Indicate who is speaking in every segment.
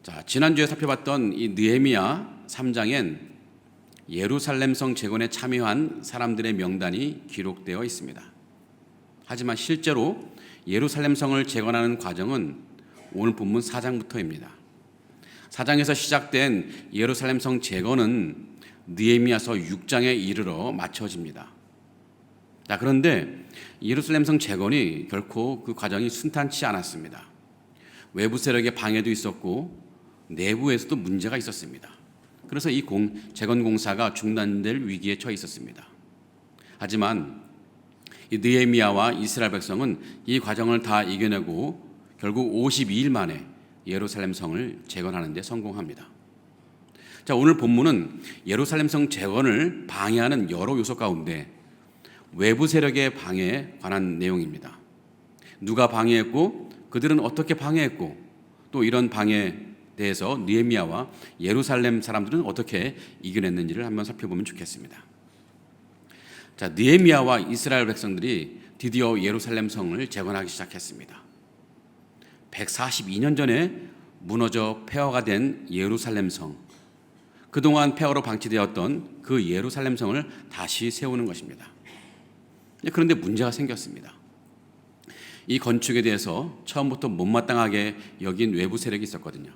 Speaker 1: 자, 지난주에 살펴봤던 이 느헤미야 3장엔 예루살렘성 재건에 참여한 사람들의 명단이 기록되어 있습니다. 하지만 실제로 예루살렘성을 재건하는 과정은 오늘 본문 4장부터입니다. 4장에서 시작된 예루살렘성 재건은 느헤미야서 6장에 이르러 마쳐집니다. 자, 그런데 예루살렘성 재건이 결코 그 과정이 순탄치 않았습니다. 외부 세력의 방해도 있었고 내부에서도 문제가 있었습니다. 그래서 이 재건 공사가 중단될 위기에 처해 있었습니다. 하지만 이 느헤미야와 이스라엘 백성은 이 과정을 다 이겨내고 결국 52일 만에 예루살렘 성을 재건하는 데 성공합니다. 자, 오늘 본문은 예루살렘 성 재건을 방해하는 여러 요소 가운데 외부 세력의 방해에 관한 내용입니다. 누가 방해했고 그들은 어떻게 방해했고 또 이런 방해에 대해서 느헤미야와 예루살렘 사람들은 어떻게 이겨냈는지를 한번 살펴보면 좋겠습니다. 자, 느헤미야와 이스라엘 백성들이 드디어 예루살렘 성을 재건하기 시작했습니다. 142년 전에 무너져 폐허가 된 예루살렘 성, 그동안 폐허로 방치되었던 그 예루살렘 성을 다시 세우는 것입니다. 그런데 문제가 생겼습니다. 이 건축에 대해서 처음부터 못마땅하게 여긴 외부 세력이 있었거든요.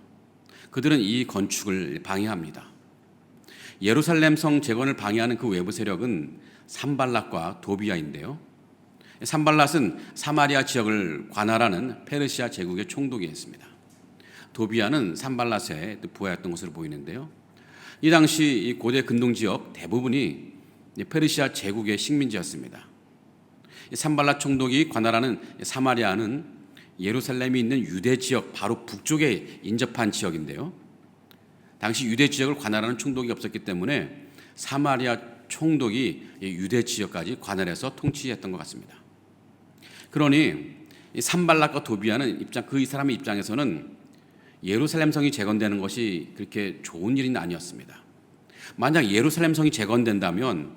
Speaker 1: 그들은 이 건축을 방해합니다. 예루살렘 성 재건을 방해하는 그 외부 세력은 산발랏과 도비아인데요. 산발랏은 사마리아 지역을 관할하는 페르시아 제국의 총독이었습니다. 도비아는 산발랏의 부하였던 것으로 보이는데요. 이 당시 이 고대 근동 지역 대부분이 페르시아 제국의 식민지였습니다. 산발랏 총독이 관할하는 사마리아는 예루살렘이 있는 유대 지역 바로 북쪽에 인접한 지역인데요. 당시 유대 지역을 관할하는 총독이 없었기 때문에 사마리아 총독이 유대 지역까지 관할해서 통치했던 것 같습니다. 그러니 이 산발랏과 도비아는 그 사람의 입장에서는 예루살렘 성이 재건되는 것이 그렇게 좋은 일은 아니었습니다. 만약 예루살렘 성이 재건된다면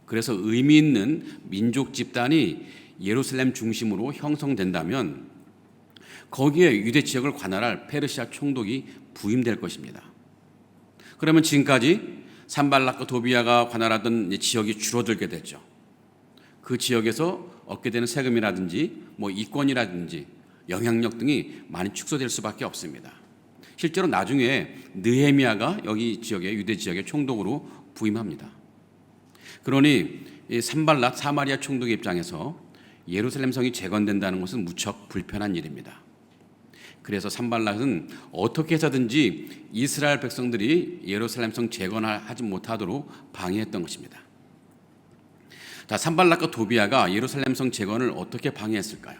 Speaker 1: 그래서 의미 있는 민족 집단이 예루살렘 중심으로 형성된다면 거기에 유대 지역을 관할할 페르시아 총독이 부임될 것입니다. 그러면 지금까지 산발랏과 도비아가 관할하던 지역이 줄어들게 됐죠. 그 지역에서 얻게 되는 세금이라든지 이권이라든지 영향력 등이 많이 축소될 수밖에 없습니다. 실제로 나중에 느헤미야가 여기 지역의 유대 지역의 총독으로 부임합니다. 그러니 이 산발랏 사마리아 총독의 입장에서 예루살렘 성이 재건된다는 것은 무척 불편한 일입니다. 그래서 산발랏은 어떻게 해서든지 이스라엘 백성들이 예루살렘 성 재건하지 못하도록 방해했던 것입니다. 자, 산발랏과 도비아가 예루살렘 성 재건을 어떻게 방해했을까요?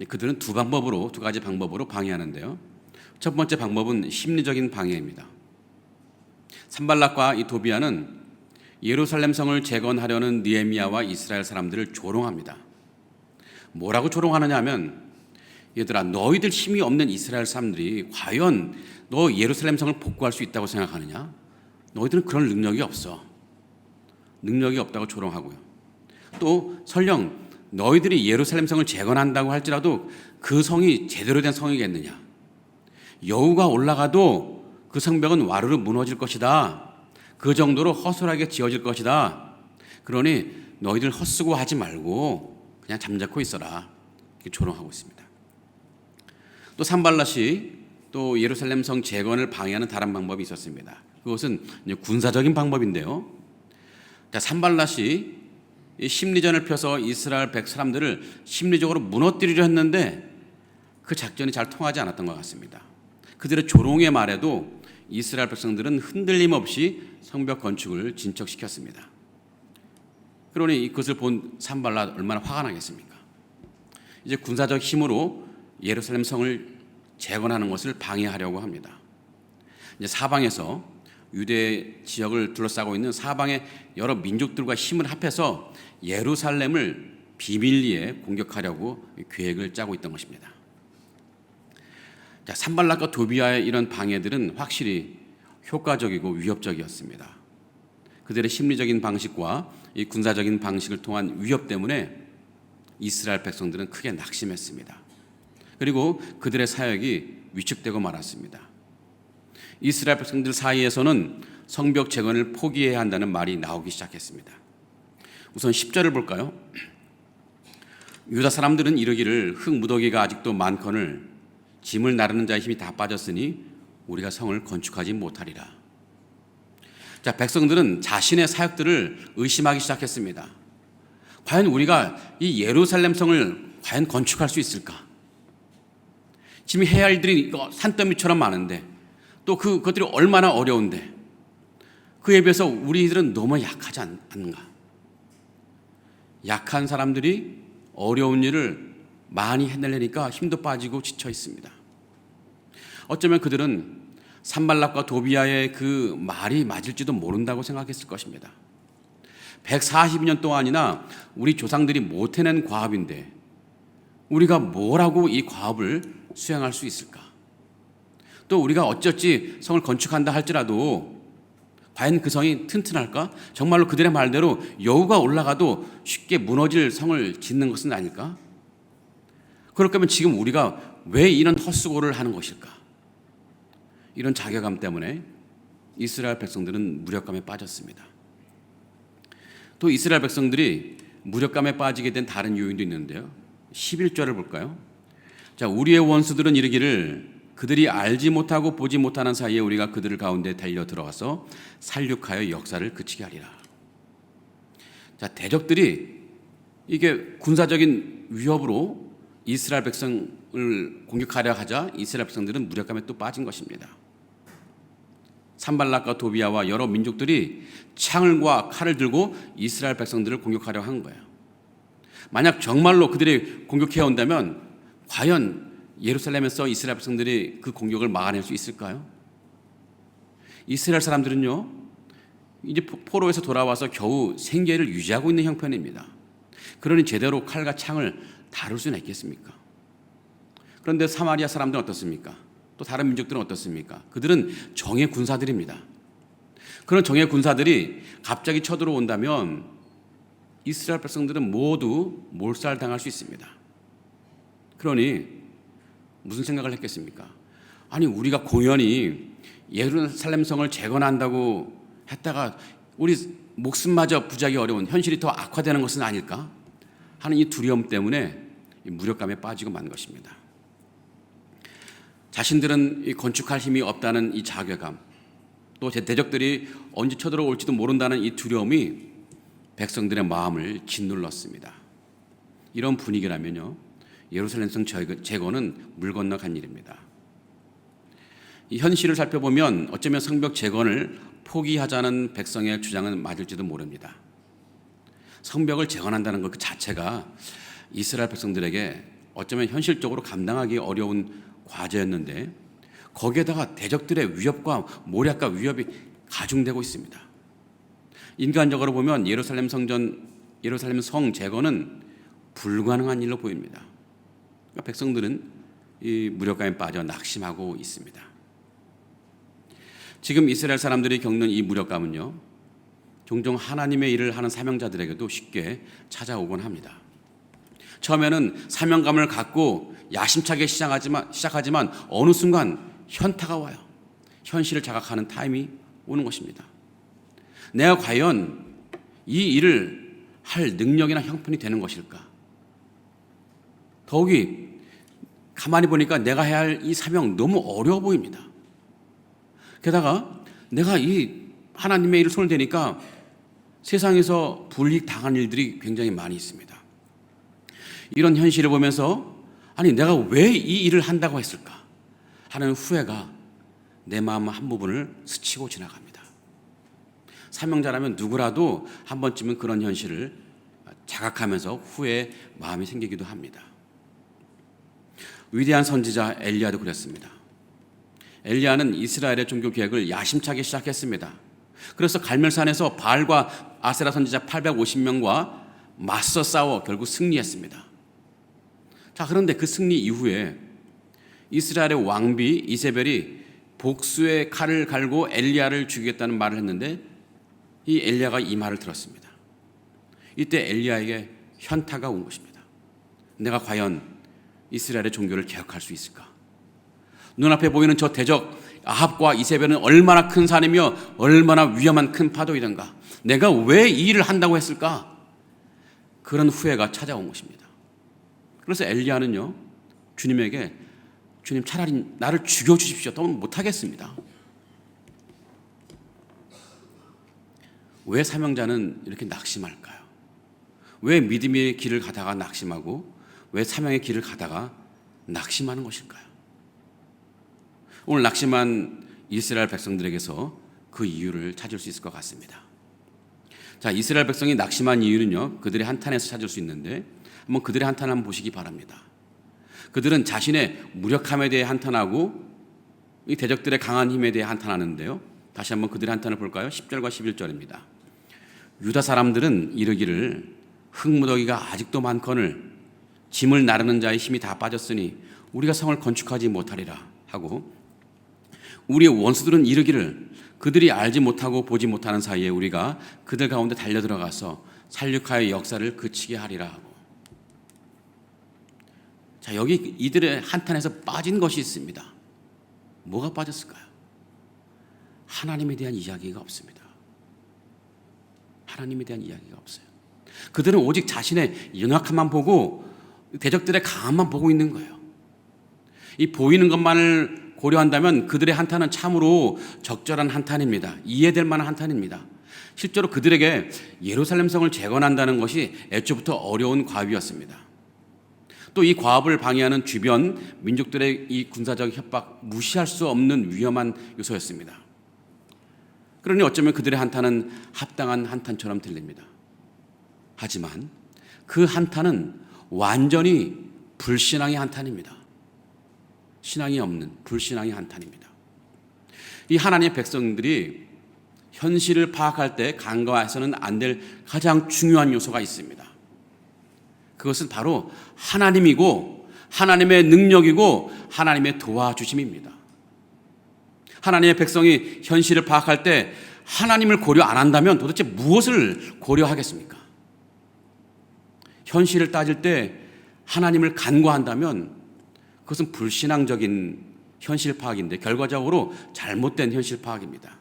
Speaker 1: 그들은 두 가지 방법으로 방해하는데요. 첫 번째 방법은 심리적인 방해입니다. 산발랏과 이 도비아는 예루살렘 성을 재건하려는 느헤미야와 이스라엘 사람들을 조롱합니다. 뭐라고 조롱하느냐 하면, 얘들아, 너희들 힘이 없는 이스라엘 사람들이 과연 너 예루살렘 성을 복구할 수 있다고 생각하느냐? 너희들은 그런 능력이 없어. 능력이 없다고 조롱하고요. 또 설령 너희들이 예루살렘 성을 재건한다고 할지라도 그 성이 제대로 된 성이겠느냐? 여우가 올라가도 그 성벽은 와르르 무너질 것이다. 그 정도로 허술하게 지어질 것이다. 그러니 너희들 헛수고하지 말고 그냥 잠자코 있어라. 이렇게 조롱하고 있습니다. 또 산발랏이 또 예루살렘 성 재건을 방해하는 다른 방법이 있었습니다. 그것은 군사적인 방법인데요. 산발랏이 심리전을 펴서 이스라엘 사람들을 심리적으로 무너뜨리려 했는데 그 작전이 잘 통하지 않았던 것 같습니다. 그들의 조롱의 말에도 이스라엘 백성들은 흔들림 없이 성벽 건축을 진척시켰습니다. 그러니 이것을 본 산발랏 얼마나 화가 나겠습니까? 이제 군사적 힘으로 예루살렘 성을 재건하는 것을 방해하려고 합니다. 이제 사방에서 유대 지역을 둘러싸고 있는 사방의 여러 민족들과 힘을 합해서 예루살렘을 비밀리에 공격하려고 계획을 짜고 있던 것입니다. 자, 산발랏과 도비아의 이런 방해들은 확실히 효과적이고 위협적이었습니다. 그들의 심리적인 방식과 이 군사적인 방식을 통한 위협 때문에 이스라엘 백성들은 크게 낙심했습니다. 그리고 그들의 사역이 위축되고 말았습니다. 이스라엘 백성들 사이에서는 성벽 재건을 포기해야 한다는 말이 나오기 시작했습니다. 우선 10절을 볼까요? 유다 사람들은 이르기를 흙 무더기가 아직도 많거늘 짐을 나르는 자의 힘이 다 빠졌으니 우리가 성을 건축하지 못하리라. 자, 백성들은 자신의 사역들을 의심하기 시작했습니다. 과연 우리가 이 예루살렘 성을 과연 건축할 수 있을까? 지금 해야 할 일들이 산더미처럼 많은데 또 그것들이 얼마나 어려운데 그에 비해서 우리들은 너무 약하지 않는가? 약한 사람들이 어려운 일을 많이 해내려니까 힘도 빠지고 지쳐 있습니다. 어쩌면 그들은 산발락과 도비아의 그 말이 맞을지도 모른다고 생각했을 것입니다. 140년 동안이나 우리 조상들이 못 해낸 과업인데 우리가 뭐라고 이 과업을 수행할 수 있을까? 또 우리가 어쩌지 성을 건축한다 할지라도 과연 그 성이 튼튼할까? 정말로 그들의 말대로 여우가 올라가도 쉽게 무너질 성을 짓는 것은 아닐까? 그럴 거면 지금 우리가 왜 이런 헛수고를 하는 것일까? 이런 자괴감 때문에 이스라엘 백성들은 무력감에 빠졌습니다. 또 이스라엘 백성들이 무력감에 빠지게 된 다른 요인도 있는데요. 11절을 볼까요? 자, 우리의 원수들은 이르기를 그들이 알지 못하고 보지 못하는 사이에 우리가 그들 가운데 달려 들어가서 살육하여 역사를 그치게 하리라. 자, 대적들이 이게 군사적인 위협으로 이스라엘 백성을 공격하려 하자 이스라엘 백성들은 무력감에 또 빠진 것입니다. 산발락과 도비아와 여러 민족들이 창과 칼을 들고 이스라엘 백성들을 공격하려 한 거예요. 만약 정말로 그들이 공격해 온다면 과연 예루살렘에서 이스라엘 백성들이 그 공격을 막아낼 수 있을까요? 이스라엘 사람들은요, 이제 포로에서 돌아와서 겨우 생계를 유지하고 있는 형편입니다. 그러니 제대로 칼과 창을 다룰 수는 있겠습니까? 그런데 사마리아 사람들은 어떻습니까? 또 다른 민족들은 어떻습니까? 그들은 정예 군사들입니다. 그런 정예 군사들이 갑자기 쳐들어온다면 이스라엘 백성들은 모두 몰살당할 수 있습니다. 그러니 무슨 생각을 했겠습니까? 아니, 우리가 공연히 예루살렘 성을 재건한다고 했다가 우리 목숨마저 부지하기 어려운 현실이 더 악화되는 것은 아닐까 하는 이 두려움 때문에 무력감에 빠지고 만 것입니다. 자신들은 건축할 힘이 없다는 이 자괴감, 또 대적들이 언제 쳐들어올지도 모른다는 이 두려움이 백성들의 마음을 짓눌렀습니다. 이런 분위기라면요, 예루살렘 성 재건은 물 건너 간 일입니다. 이 현실을 살펴보면 어쩌면 성벽 재건을 포기하자는 백성의 주장은 맞을지도 모릅니다. 성벽을 재건한다는 것 그 자체가 이스라엘 백성들에게 어쩌면 현실적으로 감당하기 어려운 과제였는데 거기에다가 대적들의 위협과 모략과 위협이 가중되고 있습니다. 인간적으로 보면 예루살렘 성 재건은 불가능한 일로 보입니다. 그러니까 백성들은 이 무력감에 빠져 낙심하고 있습니다. 지금 이스라엘 사람들이 겪는 이 무력감은요, 종종 하나님의 일을 하는 사명자들에게도 쉽게 찾아오곤 합니다. 처음에는 사명감을 갖고 야심차게 시작하지만 어느 순간 현타가 와요. 현실을 자각하는 타임이 오는 것입니다. 내가 과연 이 일을 할 능력이나 형편이 되는 것일까? 더욱이 가만히 보니까 내가 해야 할 이 사명 너무 어려워 보입니다. 게다가 내가 이 하나님의 일을 손을 대니까 세상에서 불이익 당한 일들이 굉장히 많이 있습니다. 이런 현실을 보면서 아니 내가 왜 이 일을 한다고 했을까 하는 후회가 내 마음 한 부분을 스치고 지나갑니다. 사명자라면 누구라도 한 번쯤은 그런 현실을 자각하면서 후회의 마음이 생기기도 합니다. 위대한 선지자 엘리야도 그랬습니다. 엘리야는 이스라엘의 종교 개혁을 야심차게 시작했습니다. 그래서 갈멜산에서 바알과 아세라 선지자 850명과 맞서 싸워 결국 승리했습니다. 자, 그런데 그 승리 이후에 이스라엘의 왕비 이세벨이 복수의 칼을 갈고 엘리야를 죽이겠다는 말을 했는데 이 엘리야가 이 말을 들었습니다. 이때 엘리야에게 현타가 온 것입니다. 내가 과연 이스라엘의 종교를 개혁할 수 있을까? 눈앞에 보이는 저 대적 아합과 이세벨은 얼마나 큰 산이며 얼마나 위험한 큰 파도이던가. 내가 왜 이 일을 한다고 했을까? 그런 후회가 찾아온 것입니다. 그래서 엘리야는요, 주님에게 주님 차라리 나를 죽여주십시오. 더 못하겠습니다. 왜 사명자는 이렇게 낙심할까요? 왜 믿음의 길을 가다가 낙심하고 왜 사명의 길을 가다가 낙심하는 것일까요? 오늘 낙심한 이스라엘 백성들에게서 그 이유를 찾을 수 있을 것 같습니다. 자, 이스라엘 백성이 낙심한 이유는요, 그들의 한탄에서 찾을 수 있는데 한번 그들의 한탄을 한번 보시기 바랍니다. 그들은 자신의 무력함에 대해 한탄하고 이 대적들의 강한 힘에 대해 한탄하는데요. 다시 한번 그들의 한탄을 볼까요? 10절과 11절입니다. 유다 사람들은 이르기를 흙무더기가 아직도 많거늘 짐을 나르는 자의 힘이 다 빠졌으니 우리가 성을 건축하지 못하리라 하고, 우리의 원수들은 이르기를 그들이 알지 못하고 보지 못하는 사이에 우리가 그들 가운데 달려들어가서 살육하여 역사를 그치게 하리라 하고. 자, 여기 이들의 한탄에서 빠진 것이 있습니다. 뭐가 빠졌을까요? 하나님에 대한 이야기가 없습니다. 하나님에 대한 이야기가 없어요. 그들은 오직 자신의 연약함만 보고 대적들의 강함만 보고 있는 거예요. 이 보이는 것만을 고려한다면 그들의 한탄은 참으로 적절한 한탄입니다. 이해될 만한 한탄입니다. 실제로 그들에게 예루살렘 성을 재건한다는 것이 애초부터 어려운 과업이었습니다. 또 이 과업을 방해하는 주변 민족들의 이 군사적 협박, 무시할 수 없는 위험한 요소였습니다. 그러니 어쩌면 그들의 한탄은 합당한 한탄처럼 들립니다. 하지만 그 한탄은 완전히 불신앙의 한탄입니다. 신앙이 없는 불신앙의 한탄입니다. 이 하나님의 백성들이 현실을 파악할 때 간과해서는 안 될 가장 중요한 요소가 있습니다. 그것은 바로 하나님이고 하나님의 능력이고 하나님의 도와주심입니다. 하나님의 백성이 현실을 파악할 때 하나님을 고려 안 한다면 도대체 무엇을 고려하겠습니까? 현실을 따질 때 하나님을 간과한다면 그것은 불신앙적인 현실 파악인데 결과적으로 잘못된 현실 파악입니다.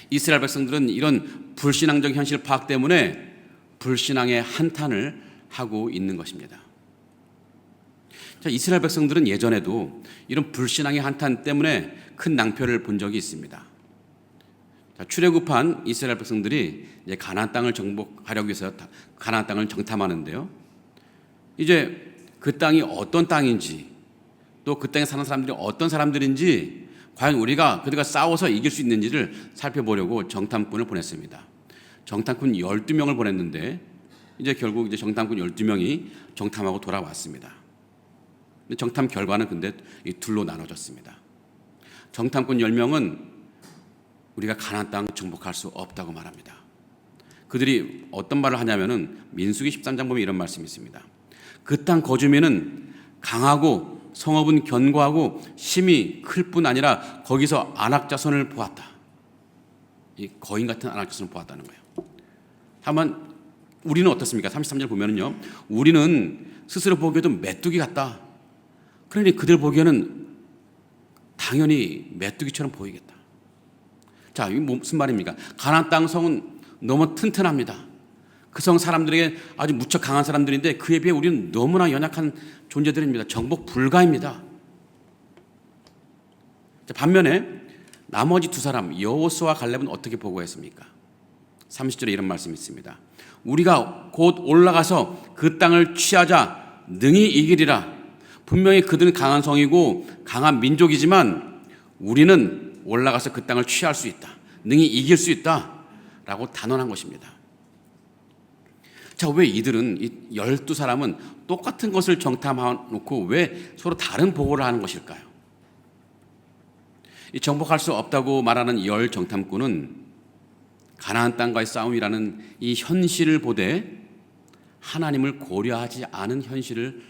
Speaker 1: 이스라엘 백성들은 이런 불신앙적 현실 파악 때문에 불신앙의 한탄을 하고 있는 것입니다. 자, 이스라엘 백성들은 예전에도 이런 불신앙의 한탄 때문에 큰 낭패를 본 적이 있습니다. 자, 출애굽한 이스라엘 백성들이 이제 가나안 땅을 정복하려고 해서 가나안 땅을 정탐하는데요. 이제 그 땅이 어떤 땅인지, 또 그 땅에 사는 사람들이 어떤 사람들인지, 과연 우리가 그들과 싸워서 이길 수 있는지를 살펴보려고 정탐꾼을 보냈습니다. 정탐꾼 12명을 보냈는데 이제 결국 이제 정탐꾼 12명이 정탐하고 돌아왔습니다. 정탐 결과는 근데 이 둘로 나눠졌습니다. 정탐꾼 10명은 우리가 가나안 땅 정복할 수 없다고 말합니다. 그들이 어떤 말을 하냐면은 민수기 13장 보면 이런 말씀이 있습니다. 그 땅 거주민은 강하고 성읍은 견고하고 힘이 클 뿐 아니라 거기서 안악자손을 보았다. 이 거인 같은 안악자손을 보았다는 거예요. 다만 우리는 어떻습니까? 33절 보면은요, 우리는 스스로 보기에도 메뚜기 같다. 그러니 그들 보기에는 당연히 메뚜기처럼 보이겠다. 자, 이게 무슨 말입니까? 가나안 땅 성은 너무 튼튼합니다. 그 성 사람들에게 아주 무척 강한 사람들인데 그에 비해 우리는 너무나 연약한 존재들입니다. 정복 불가입니다. 자, 반면에 나머지 두 사람 여호수아와 갈렙은 어떻게 보고했습니까? 30절에 이런 말씀이 있습니다. 우리가 곧 올라가서 그 땅을 취하자 능히 이기리라. 분명히 그들은 강한 성이고 강한 민족이지만 우리는 올라가서 그 땅을 취할 수 있다. 능히 이길 수 있다. 라고 단언한 것입니다. 자, 왜 이들은 이 12사람은 똑같은 것을 정탐해놓고 왜 서로 다른 보고를 하는 것일까요? 이 정복할 수 없다고 말하는 열 정탐꾼은 가나안 땅과의 싸움이라는 이 현실을 보되 하나님을 고려하지 않은 현실을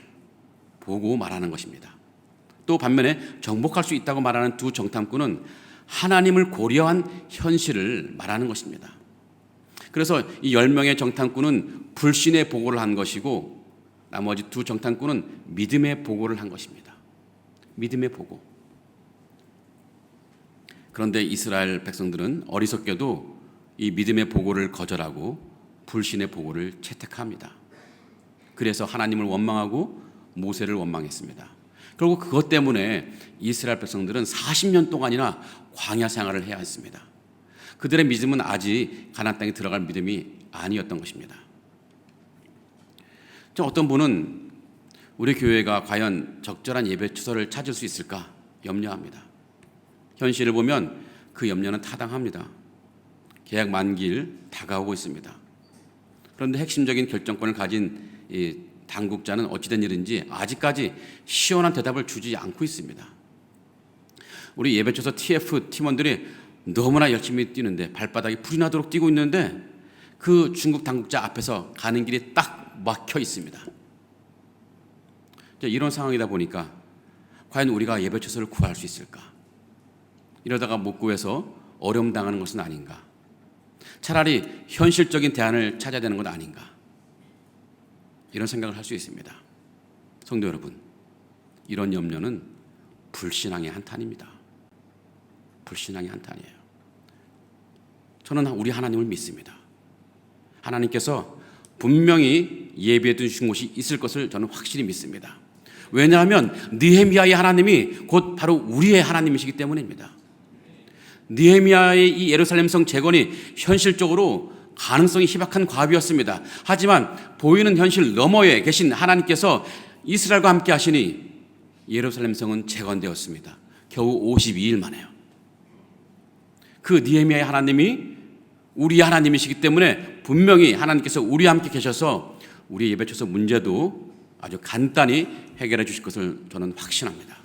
Speaker 1: 보고 말하는 것입니다. 또 반면에 정복할 수 있다고 말하는 두 정탐꾼은 하나님을 고려한 현실을 말하는 것입니다. 그래서 이 10명의 정탐꾼은 불신의 보고를 한 것이고 나머지 두 정탐꾼은 믿음의 보고를 한 것입니다. 믿음의 보고. 그런데 이스라엘 백성들은 어리석게도 이 믿음의 보고를 거절하고 불신의 보고를 채택합니다. 그래서 하나님을 원망하고 모세를 원망했습니다. 결국 그것 때문에 이스라엘 백성들은 40년 동안이나 광야 생활을 해야 했습니다. 그들의 믿음은 아직 가나안 땅에 들어갈 믿음이 아니었던 것입니다. 어떤 분은 우리 교회가 과연 적절한 예배 처소를 찾을 수 있을까 염려합니다. 현실을 보면 그 염려는 타당합니다. 계약 만기일 다가오고 있습니다. 그런데 핵심적인 결정권을 가진 이 당국자는 어찌된 일인지 아직까지 시원한 대답을 주지 않고 있습니다. 우리 예배처소 TF 팀원들이 너무나 열심히 뛰는데 발바닥이 불이 나도록 뛰고 있는데 그 중국 당국자 앞에서 가는 길이 딱 막혀 있습니다. 이런 상황이다 보니까 과연 우리가 예배처소를 구할 수 있을까? 이러다가 못 구해서 어려움 당하는 것은 아닌가? 차라리 현실적인 대안을 찾아야 되는 것 아닌가? 이런 생각을 할 수 있습니다. 성도 여러분, 이런 염려는 불신앙의 한탄입니다. 불신앙의 한탄이에요. 저는 우리 하나님을 믿습니다. 하나님께서 분명히 예비해 두신 곳이 있을 것을 저는 확실히 믿습니다. 왜냐하면 느헤미야의 하나님이 곧 바로 우리의 하나님이시기 때문입니다. 느헤미야의 이 예루살렘성 재건이 현실적으로 가능성이 희박한 과업이었습니다. 하지만 보이는 현실 너머에 계신 하나님께서 이스라엘과 함께 하시니 예루살렘성은 재건되었습니다. 겨우 52일 만에요. 그 느헤미야의 하나님이 우리의 하나님이시기 때문에 분명히 하나님께서 우리와 함께 계셔서 우리의 예배처소 문제도 아주 간단히 해결해 주실 것을 저는 확신합니다.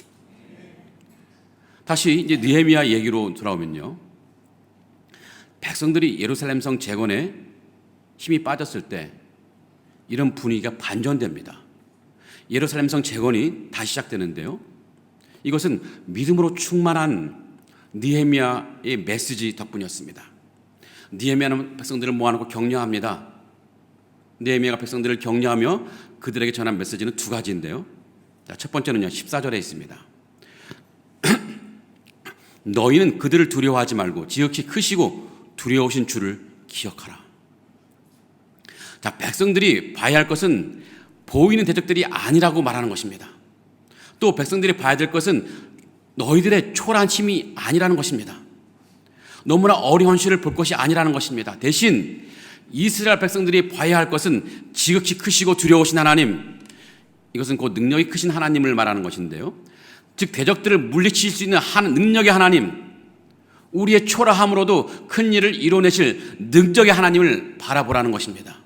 Speaker 1: 다시 이제 느헤미야 얘기로 돌아오면요, 백성들이 예루살렘성 재건에 힘이 빠졌을 때 이런 분위기가 반전됩니다. 예루살렘성 재건이 다시 시작되는데요, 이것은 믿음으로 충만한 느헤미야의 메시지 덕분이었습니다. 느헤미야는 백성들을 모아놓고 격려합니다. 느헤미야가 백성들을 격려하며 그들에게 전한 메시지는 두 가지인데요, 첫 번째는요 14절에 있습니다. 너희는 그들을 두려워하지 말고 지극히 크시고 두려우신 주를 기억하라. 자, 백성들이 봐야 할 것은 보이는 대적들이 아니라고 말하는 것입니다. 또 백성들이 봐야 될 것은 너희들의 초라한 힘이 아니라는 것입니다. 너무나 어려운 현실을 볼 것이 아니라는 것입니다. 대신 이스라엘 백성들이 봐야 할 것은 지극히 크시고 두려우신 하나님, 이것은 곧 능력이 크신 하나님을 말하는 것인데요, 즉 대적들을 물리칠 수 있는 능력의 하나님, 우리의 초라함으로도 큰 일을 이뤄내실 능력의 하나님을 바라보라는 것입니다.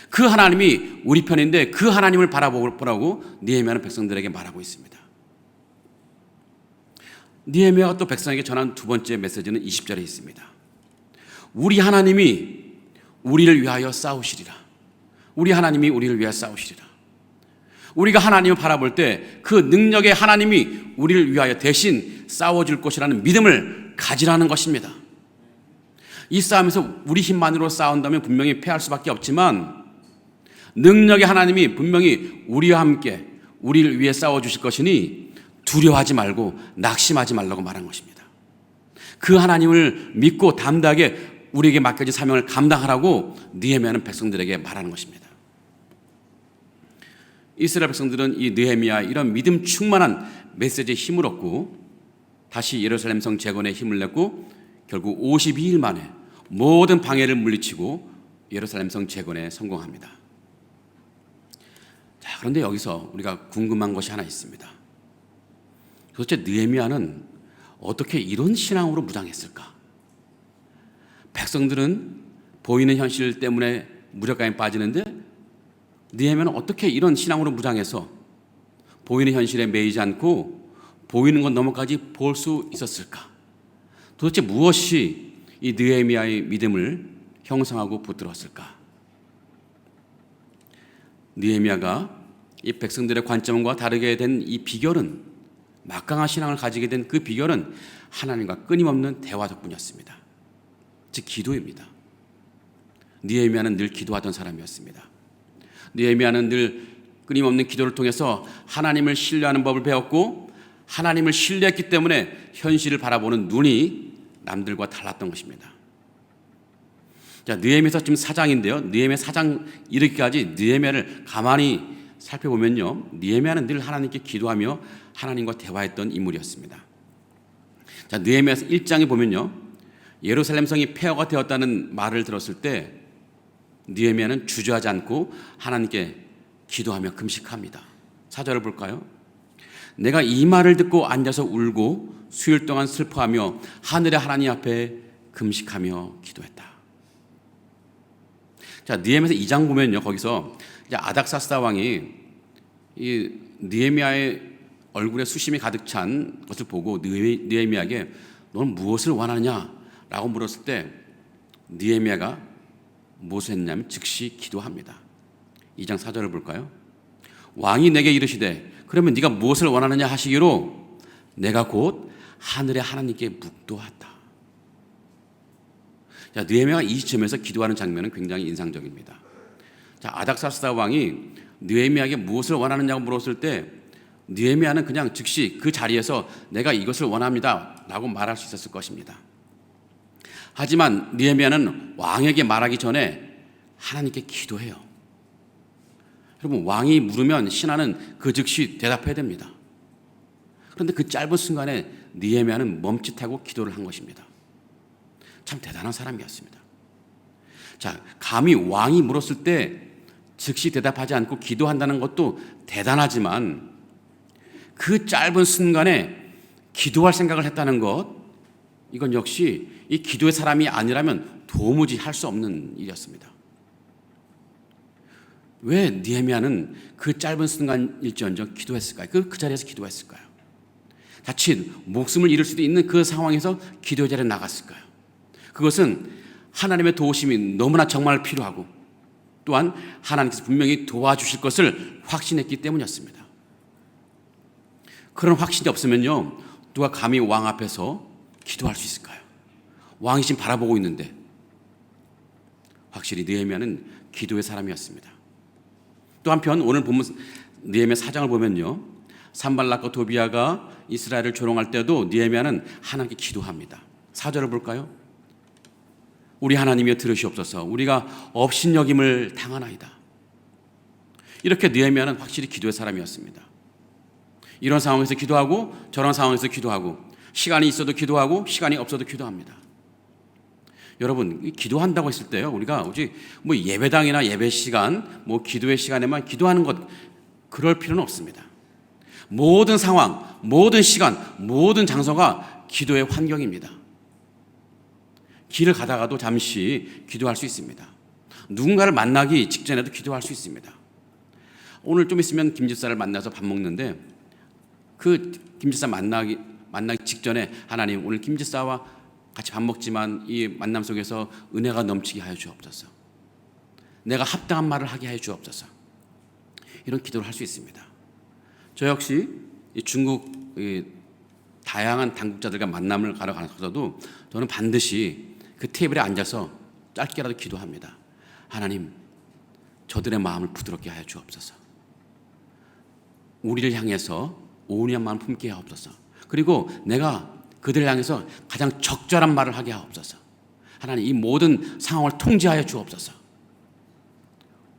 Speaker 1: 그 하나님이 우리 편인데 그 하나님을 바라보라고 느헤미야는 백성들에게 말하고 있습니다. 느헤미야가 또 백성에게 전한 두 번째 메시지는 20절에 있습니다. 우리 하나님이 우리를 위하여 싸우시리라. 우리 하나님이 우리를 위하여 싸우시리라. 우리가 하나님을 바라볼 때 그 능력의 하나님이 우리를 위하여 대신 싸워줄 것이라는 믿음을 가지라는 것입니다. 이 싸움에서 우리 힘만으로 싸운다면 분명히 패할 수밖에 없지만 능력의 하나님이 분명히 우리와 함께 우리를 위해 싸워주실 것이니 두려워하지 말고 낙심하지 말라고 말한 것입니다. 그 하나님을 믿고 담대하게 우리에게 맡겨진 사명을 감당하라고 느헤미야는 백성들에게 말하는 것입니다. 이스라엘 백성들은 이 느헤미야 이런 믿음 충만한 메시지에 힘을 얻고 다시 예루살렘성 재건에 힘을 냈고 결국 52일 만에 모든 방해를 물리치고 예루살렘성 재건에 성공합니다. 자, 그런데 여기서 우리가 궁금한 것이 하나 있습니다. 도대체 느헤미야는 어떻게 이런 신앙으로 무장했을까? 백성들은 보이는 현실 때문에 무력감에 빠지는데 느헤미야는 어떻게 이런 신앙으로 무장해서 보이는 현실에 매이지 않고 보이는 것 너머까지 볼 수 있었을까? 도대체 무엇이 이 느헤미야의 믿음을 형성하고 붙들었을까? 느헤미야가 이 백성들의 관점과 다르게 된 이 비결은, 막강한 신앙을 가지게 된 그 비결은 하나님과 끊임없는 대화 덕분이었습니다. 즉 기도입니다. 느헤미야는 늘 기도하던 사람이었습니다. 느헤미야는 늘 끊임없는 기도를 통해서 하나님을 신뢰하는 법을 배웠고 하나님을 신뢰했기 때문에 현실을 바라보는 눈이 남들과 달랐던 것입니다. 자, 느헤미야서 지금 4장인데요. 느헤미야 4장 이르기까지 느헤미야를 가만히 살펴보면요, 느헤미야는 늘 하나님께 기도하며 하나님과 대화했던 인물이었습니다. 자, 느헤미야서 1장에 보면요, 예루살렘 성이 폐허가 되었다는 말을 들었을 때 느헤미야는 주저하지 않고 하나님께 기도하며 금식합니다. 4절을 볼까요? 내가 이 말을 듣고 앉아서 울고 수일 동안 슬퍼하며 하늘의 하나님 앞에 금식하며 기도했다. 자, 느헤미야서 2장 보면요, 거기서 이제 아닥사스다 왕이 이 느헤미야의 얼굴에 수심이 가득 찬 것을 보고 느헤미야에게 너는 무엇을 원하느냐라고 물었을 때 느헤미야가 무엇을 했냐면 즉시 기도합니다. 2장 4절을 볼까요? 왕이 내게 이르시되 그러면 네가 무엇을 원하느냐 하시기로 내가 곧 하늘의 하나님께 묵도하다. 자, 느헤미야가 이 시점에서 기도하는 장면은 굉장히 인상적입니다. 자, 아닥사스다 왕이 느헤미야에게 무엇을 원하느냐고 물었을 때 느헤미야는 그냥 즉시 그 자리에서 내가 이것을 원합니다 라고 말할 수 있었을 것입니다. 하지만 느헤미야는 왕에게 말하기 전에 하나님께 기도해요. 여러분, 왕이 물으면 신하는 그 즉시 대답해야 됩니다. 그런데 그 짧은 순간에 느헤미야는 멈칫하고 기도를 한 것입니다. 참 대단한 사람이었습니다. 자, 감히 왕이 물었을 때 즉시 대답하지 않고 기도한다는 것도 대단하지만 그 짧은 순간에 기도할 생각을 했다는 것, 이건 역시 이 기도의 사람이 아니라면 도무지 할 수 없는 일이었습니다. 왜 느헤미야는 그 짧은 순간일지언정 기도했을까요? 그 자리에서 기도했을까요? 자칫 목숨을 잃을 수도 있는 그 상황에서 기도의 자리에 나갔을까요? 그것은 하나님의 도우심이 너무나 정말 필요하고 또한 하나님께서 분명히 도와주실 것을 확신했기 때문이었습니다. 그런 확신이 없으면요, 누가 감히 왕 앞에서 기도할 수 있을까요? 왕이 지금 바라보고 있는데. 확실히 느헤미야는 기도의 사람이었습니다. 또 한편 오늘 본문 느헤미야 4장을 보면요, 산발락과 도비야가 이스라엘을 조롱할 때도 느헤미야는 하나님께 기도합니다. 4절을 볼까요? 우리 하나님이여 들으시옵소서. 우리가 업신여김을 당하나이다. 이렇게 느헤미야는 확실히 기도의 사람이었습니다. 이런 상황에서 기도하고 저런 상황에서 기도하고 시간이 있어도 기도하고 시간이 없어도 기도합니다. 여러분, 기도한다고 했을 때요, 우리가 오직 뭐 예배당이나 예배 시간, 뭐 기도의 시간에만 기도하는 것, 그럴 필요는 없습니다. 모든 상황, 모든 시간, 모든 장소가 기도의 환경입니다. 길을 가다가도 잠시 기도할 수 있습니다. 누군가를 만나기 직전에도 기도할 수 있습니다. 오늘 좀 있으면 김집사를 만나서 밥 먹는데 그 김집사 만나기 직전에 하나님, 오늘 김집사와 같이 밥 먹지만 이 만남 속에서 은혜가 넘치게 하여 주옵소서. 내가 합당한 말을 하게 하여 주옵소서. 이런 기도를 할 수 있습니다. 저 역시 중국 다양한 당국자들과 만남을 가러 가서도 저는 반드시 그 테이블에 앉아서 짧게라도 기도합니다. 하나님, 저들의 마음을 부드럽게 하여 주옵소서. 우리를 향해서 온유한 마음 품게 하옵소서. 그리고 내가 그들을 향해서 가장 적절한 말을 하게 하옵소서. 하나님, 이 모든 상황을 통제하여 주옵소서.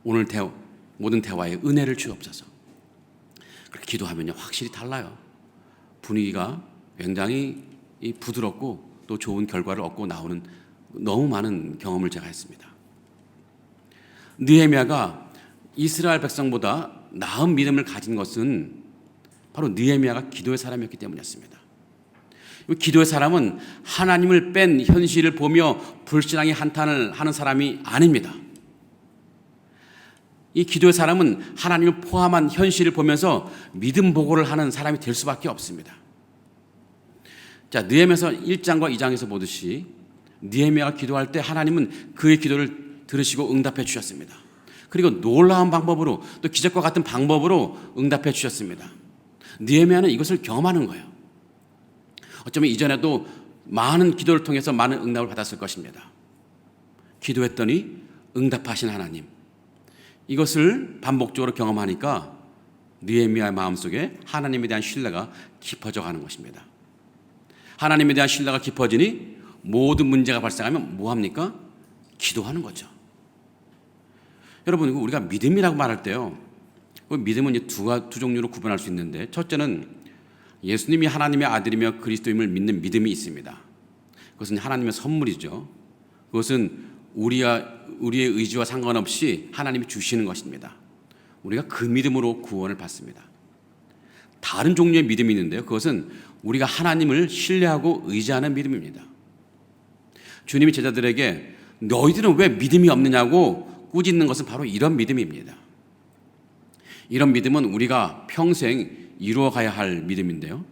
Speaker 1: 오늘 모든 대화에 은혜를 주옵소서. 그렇게 기도하면요, 확실히 달라요. 분위기가 굉장히 부드럽고 또 좋은 결과를 얻고 나오는 너무 많은 경험을 제가 했습니다. 느헤미야가 이스라엘 백성보다 나은 믿음을 가진 것은 바로 느헤미야가 기도의 사람이었기 때문이었습니다. 기도의 사람은 하나님을 뺀 현실을 보며 불신앙의 한탄을 하는 사람이 아닙니다. 이 기도의 사람은 하나님을 포함한 현실을 보면서 믿음 보고를 하는 사람이 될 수밖에 없습니다. 자, 느헤미야서 1장과 2장에서 보듯이 느헤미야가 기도할 때 하나님은 그의 기도를 들으시고 응답해 주셨습니다. 그리고 놀라운 방법으로, 또 기적과 같은 방법으로 응답해 주셨습니다. 느헤미야는 이것을 경험하는 거예요. 어쩌면 이전에도 많은 기도를 통해서 많은 응답을 받았을 것입니다. 기도했더니 응답하신 하나님, 이것을 반복적으로 경험하니까 느헤미야의 마음속에 하나님에 대한 신뢰가 깊어져 가는 것입니다. 하나님에 대한 신뢰가 깊어지니 모든 문제가 발생하면 뭐 합니까? 기도하는 거죠. 여러분, 우리가 믿음이라고 말할 때요, 믿음은 이제 두 종류로 구분할 수 있는데, 첫째는 예수님이 하나님의 아들이며 그리스도임을 믿는 믿음이 있습니다. 그것은 하나님의 선물이죠. 그것은 우리의 의지와 상관없이 하나님이 주시는 것입니다. 우리가 그 믿음으로 구원을 받습니다. 다른 종류의 믿음이 있는데요, 그것은 우리가 하나님을 신뢰하고 의지하는 믿음입니다. 주님이 제자들에게 너희들은 왜 믿음이 없느냐고 꾸짖는 것은 바로 이런 믿음입니다. 이런 믿음은 우리가 평생 이루어가야 할 믿음인데요,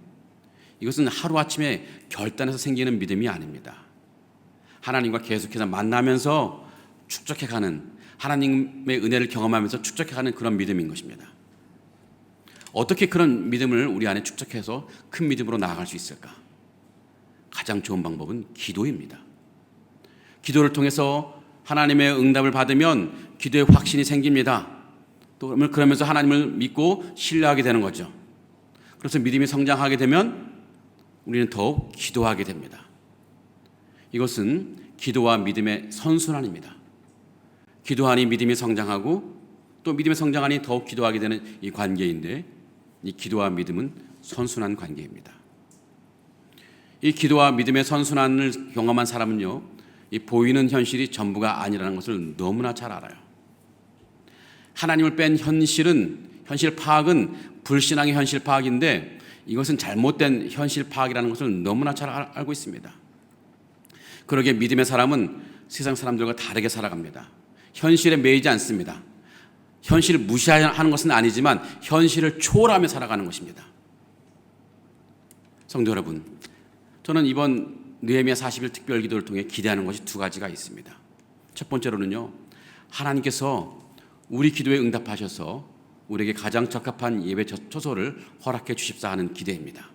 Speaker 1: 이것은 하루아침에 결단해서 생기는 믿음이 아닙니다. 하나님과 계속해서 만나면서 축적해가는, 하나님의 은혜를 경험하면서 축적해가는 그런 믿음인 것입니다. 어떻게 그런 믿음을 우리 안에 축적해서 큰 믿음으로 나아갈 수 있을까? 가장 좋은 방법은 기도입니다. 기도를 통해서 하나님의 응답을 받으면 기도에 확신이 생깁니다. 또 그러면서 하나님을 믿고 신뢰하게 되는 거죠. 그래서 믿음이 성장하게 되면 우리는 더욱 기도하게 됩니다. 이것은 기도와 믿음의 선순환입니다. 기도하니 믿음이 성장하고 또 믿음이 성장하니 더욱 기도하게 되는 이 관계인데, 이 기도와 믿음은 선순환 관계입니다. 이 기도와 믿음의 선순환을 경험한 사람은요, 이 보이는 현실이 전부가 아니라는 것을 너무나 잘 알아요. 하나님을 뺀 현실 파악은 불신앙의 현실 파악인데, 이것은 잘못된 현실 파악이라는 것을 너무나 잘 알고 있습니다. 그러기에 믿음의 사람은 세상 사람들과 다르게 살아갑니다. 현실에 매이지 않습니다. 현실을 무시하는 것은 아니지만 현실을 초월하며 살아가는 것입니다. 성도 여러분, 저는 이번 느헤미야 40일 특별기도를 통해 기대하는 것이 두 가지가 있습니다. 첫 번째로는요, 하나님께서 우리 기도에 응답하셔서 우리에게 가장 적합한 예배 처소를 허락해 주십사 하는 기대입니다.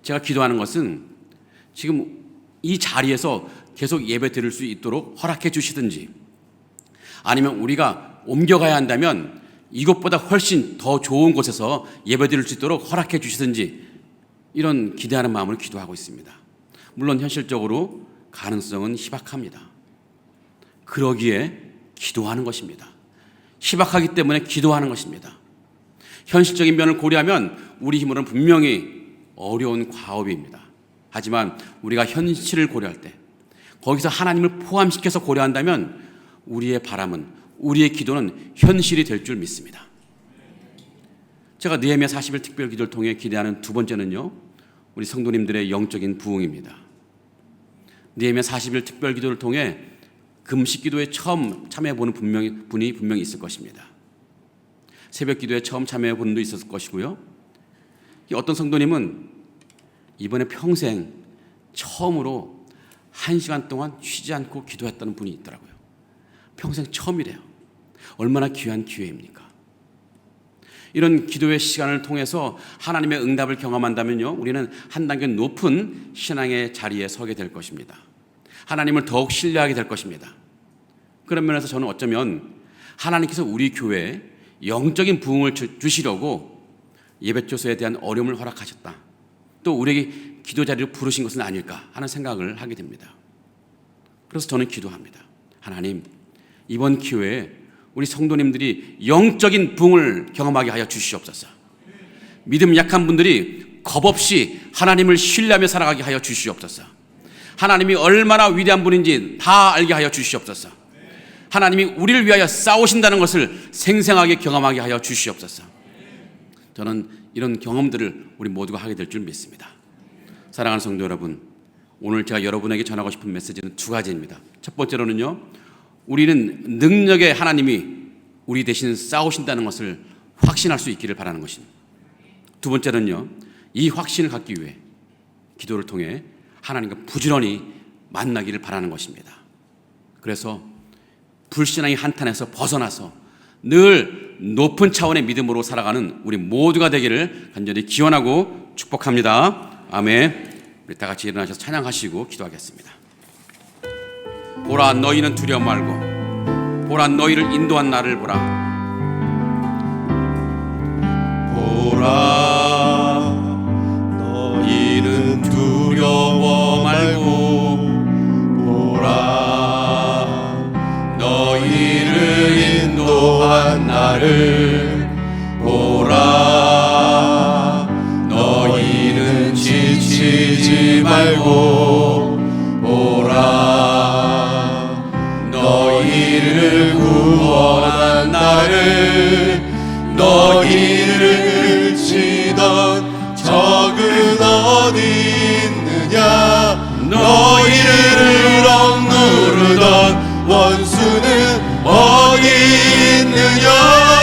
Speaker 1: 제가 기도하는 것은 지금 이 자리에서 계속 예배 드릴 수 있도록 허락해 주시든지, 아니면 우리가 옮겨가야 한다면 이것보다 훨씬 더 좋은 곳에서 예배 드릴 수 있도록 허락해 주시든지, 이런 기대하는 마음으로 기도하고 있습니다. 물론 현실적으로 가능성은 희박합니다. 그러기에 기도하는 것입니다. 희박하기 때문에 기도하는 것입니다. 현실적인 면을 고려하면 우리 힘으로는 분명히 어려운 과업입니다. 하지만 우리가 현실을 고려할 때, 거기서 하나님을 포함시켜서 고려한다면 우리의 바람은, 우리의 기도는 현실이 될 줄 믿습니다. 제가 느헤미야 40일 특별 기도를 통해 기대하는 두 번째는요, 우리 성도님들의 영적인 부흥입니다. 느헤미야 40일 특별 기도를 통해 금식 기도에 처음 참여해 보는 분이 분명히 있을 것입니다. 새벽 기도에 처음 참여해 보는 분도 있었을 것이고요. 어떤 성도님은 이번에 평생 처음으로 1시간 동안 쉬지 않고 기도했다는 분이 있더라고요. 평생 처음이래요. 얼마나 귀한 기회입니까? 이런 기도의 시간을 통해서 하나님의 응답을 경험한다면요, 우리는 한 단계 높은 신앙의 자리에 서게 될 것입니다. 하나님을 더욱 신뢰하게 될 것입니다. 그런 면에서 저는 어쩌면 하나님께서 우리 교회에 영적인 부흥을 주시려고 예배초소에 대한 어려움을 허락하셨다, 또 우리에게 기도 자리를 부르신 것은 아닐까 하는 생각을 하게 됩니다. 그래서 저는 기도합니다. 하나님, 이번 기회에 우리 성도님들이 영적인 부흥을 경험하게 하여 주시옵소서. 믿음 약한 분들이 겁없이 하나님을 신뢰하며 살아가게 하여 주시옵소서. 하나님이 얼마나 위대한 분인지 다 알게 하여 주시옵소서. 하나님이 우리를 위하여 싸우신다는 것을 생생하게 경험하게 하여 주시옵소서. 저는 이런 경험들을 우리 모두가 하게 될 줄 믿습니다. 사랑하는 성도 여러분, 오늘 제가 여러분에게 전하고 싶은 메시지는 두 가지입니다. 첫 번째로는요, 우리는 능력의 하나님이 우리 대신 싸우신다는 것을 확신할 수 있기를 바라는 것입니다. 두 번째는요, 이 확신을 갖기 위해 기도를 통해 하나님과 부지런히 만나기를 바라는 것입니다. 그래서 불신앙의 한탄에서 벗어나서 늘 높은 차원의 믿음으로 살아가는 우리 모두가 되기를 간절히 기원하고 축복합니다. 아멘. 우리 다 같이 일어나셔서 찬양하시고 기도하겠습니다. 보라, 너희는 두려워 말고, 보라, 너희를 인도한 나를 보라. 보라, 너희는 두려워 말고,
Speaker 2: 쉬지 말고 오라. 너희를 구원한 나를, 너희를 치던 적은 어디 있느냐. 너희를 억누르던 원수는 어디 있느냐.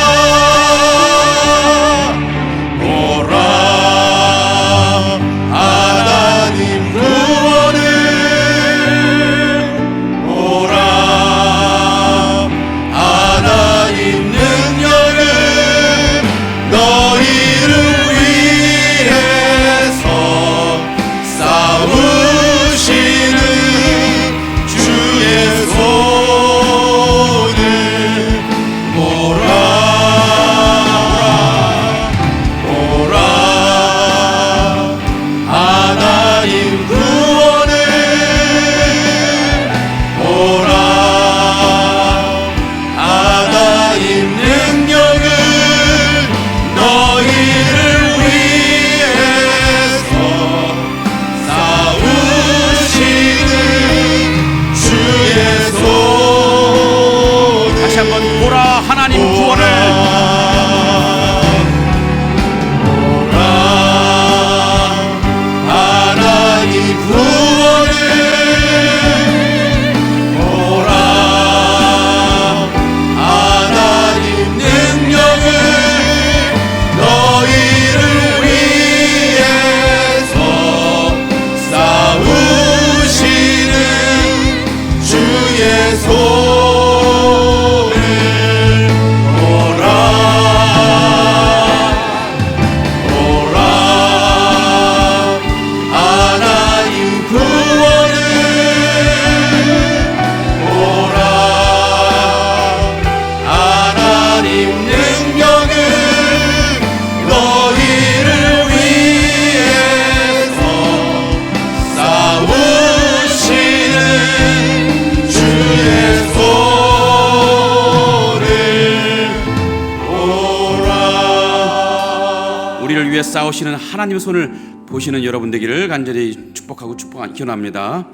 Speaker 1: 싸우시는 하나님의 손을 보시는 여러분 되기를 간절히 축복하고 기원합니다.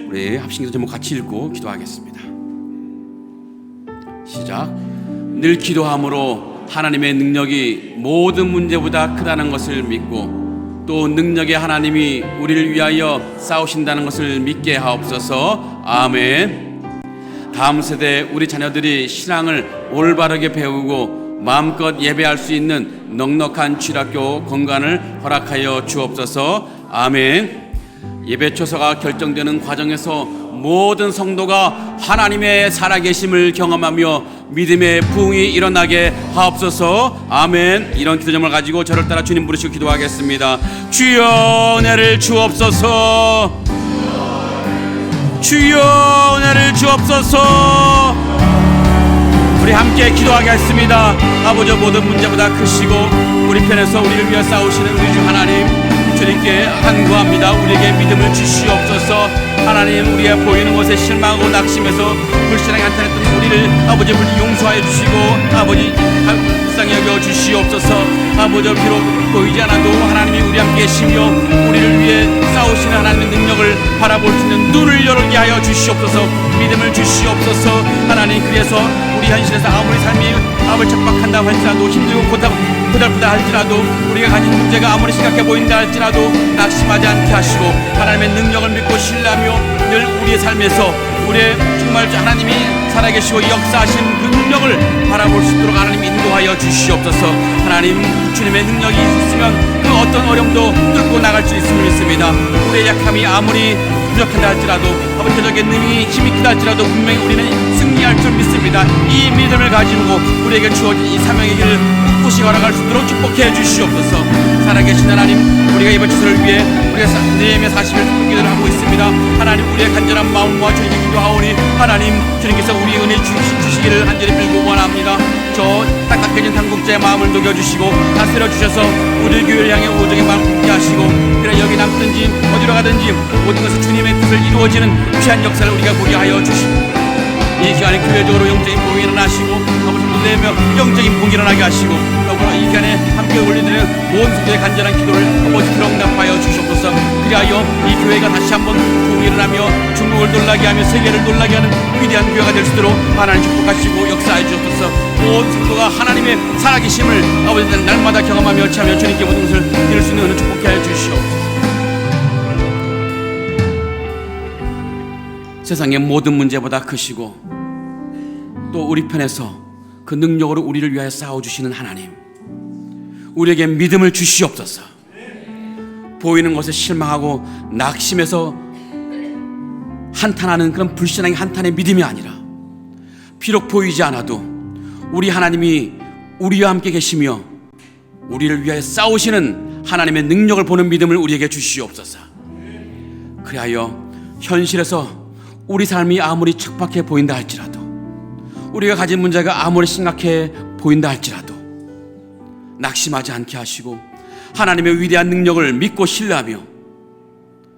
Speaker 1: 우리 합심기도 제목 같이 읽고 기도하겠습니다. 시작. 늘 기도함으로 하나님의 능력이 모든 문제보다 크다는 것을 믿고 또 능력의 하나님이 우리를 위하여 싸우신다는 것을 믿게 하옵소서. 아멘. 다음 세대 우리 자녀들이 신앙을 올바르게 배우고 마음껏 예배할 수 있는 넉넉한 주일학교 건강을 허락하여 주옵소서. 아멘. 예배 초서가 결정되는 과정에서 모든 성도가 하나님의 살아계심을 경험하며 믿음의 부흥이 일어나게 하옵소서. 아멘. 이런 기도점을 가지고 저를 따라 주님 부르시고 기도하겠습니다. 주여 은혜를 주옵소서. 주여 은혜를 주옵소서. 우리 함께 기도하겠습니다. 아버지, 모든 문제보다 크시고 우리 편에서 우리를 위해 싸우시는 우리 주 하나님, 주님께 간구합니다. 우리에게 믿음을 주시옵소서. 하나님, 우리의 보이는 것에 실망하고 낙심해서 불신하게 한탄했던 우리를 아버지 용서하여 주시고 아버지 불쌍히 여겨 주시옵소서. 아버지, 비록 보이지 않아도 하나님이 우리 함께 계시며 우리를 위해 싸우시는 하나님의 능력을 바라볼 수 있는 눈을 열게 하여 주시옵소서. 믿음을 주시옵소서. 하나님, 그래서 우리 현실에서 아무리 삶이 아무리 척박한다 할지라도 힘들고 고달프다 할지라도 우리가 가진 문제가 아무리 심각해 보인다 할지라도 낙심하지 않게 하시고 하나님의 능력을 믿고 신뢰하며 늘 우리의 삶에서 우리의 정말 하나님이 살아계시고 역사하신 그 능력을 바라볼 수 있도록 하나님 인도하여 주시옵소서. 하나님, 주님의 능력이 있으면 그 어떤 어려움도 뚫고 나갈 수 있음을 믿습니다. 우리의 약함이 아무리 부족하다 할지라도 아버지적인 능력이 힘이 크다 할지라도 분명히 우리는 승리할 줄 믿습니다. 이 믿음을 가지고 우리에게 주어진 이 사명의 길을 꿋꿋이 걸어갈 수 있도록 축복해 주시옵소서. 살아계신 하나님, 우리가 이번 주소를 위해 우리가 네헤미야 40일 기도를 하고 있습니다. 하나님, 우리의 간절한 마음과 주님께 기도하오니 하나님, 주님께서 우리의 은혜 주시기를 간절히 빌고 원합니다. 저 딱딱해진 당국자의 마음을 녹여주시고 다스려 주셔서 우리 교회를 향해 오정의 마음 품게 하시고 그래 여기 남든지 어디로 가든지 모든 것은 주님의 뜻을 이루어지는 귀한 역사를 우리가 보게 하여 주시고 이 시간에 교회적으로 영적인 봉이 일어나시고 아버지 내며 영적인 봉이 일어나게 하시고 이 시간에 함께 올려드리는 모든 성도의 간절한 기도를 아버지 응답하여 주시옵소서. 그리하여 이 교회가 다시 한번 일어나며 중국을 놀라게 하며 세계를 놀라게 하는 위대한 교회가 될 수 있도록 하나님 축복하시고 역사해 주옵소서. 모든 성도가 하나님의 살아계심을 아버지 날마다 경험하며 참여 주님께 모든 것을 드릴 수 있는 은혜 축복해 하여 주시옵소서. 세상의 모든 문제보다 크시고 또 우리 편에서 그 능력으로 우리를 위하여 싸워주시는 하나님, 우리에게 믿음을 주시옵소서. 보이는 것에 실망하고 낙심해서 한탄하는 그런 불신앙의 한탄의 믿음이 아니라 비록 보이지 않아도 우리 하나님이 우리와 함께 계시며 우리를 위하여 싸우시는 하나님의 능력을 보는 믿음을 우리에게 주시옵소서. 그리하여 현실에서 우리 삶이 아무리 척박해 보인다 할지라도, 우리가 가진 문제가 아무리 심각해 보인다 할지라도 낙심하지 않게 하시고 하나님의 위대한 능력을 믿고 신뢰하며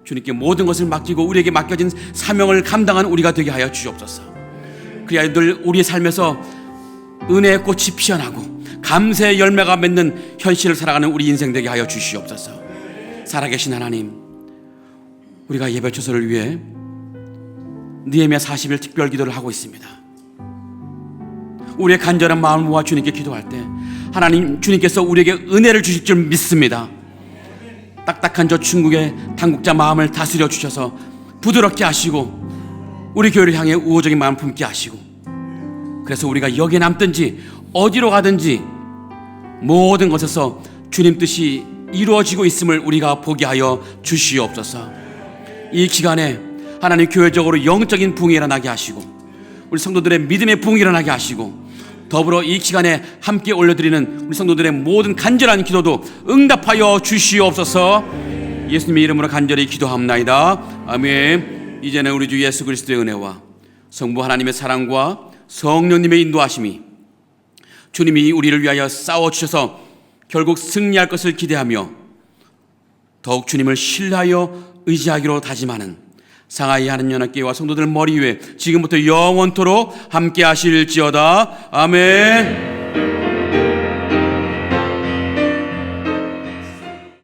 Speaker 1: 주님께 모든 것을 맡기고 우리에게 맡겨진 사명을 감당한 우리가 되게 하여 주시옵소서. 그리하여 늘 우리의 삶에서 은혜의 꽃이 피어나고 감사의 열매가 맺는 현실을 살아가는 우리 인생 되게 하여 주시옵소서. 살아계신 하나님, 우리가 예배 초소를 위해 느헤미야 40일 특별 기도를 하고 있습니다. 우리의 간절한 마음을 모아 주님께 기도할 때 하나님 주님께서 우리에게 은혜를 주실 줄 믿습니다. 딱딱한 저 중국의 당국자 마음을 다스려 주셔서 부드럽게 하시고 우리 교회를 향해 우호적인 마음 품게 하시고, 그래서 우리가 여기에 남든지 어디로 가든지 모든 것에서 주님 뜻이 이루어지고 있음을 우리가 보게 하여 주시옵소서. 이 기간에 하나님 교회적으로 영적인 부흥이 일어나게 하시고 우리 성도들의 믿음의 부흥이 일어나게 하시고, 더불어 이 기간에 함께 올려드리는 우리 성도들의 모든 간절한 기도도 응답하여 주시옵소서. 예수님의 이름으로 간절히 기도합나이다. 아멘. 이제는 우리 주 예수 그리스도의 은혜와 성부 하나님의 사랑과 성령님의 인도하심이, 주님이 우리를 위하여 싸워주셔서 결국 승리할 것을 기대하며 더욱 주님을 신뢰하여 의지하기로 다짐하는 상하이 하는연합교회와 성도들 머리 위에 지금부터 영원토록 함께 하실지어다. 아멘.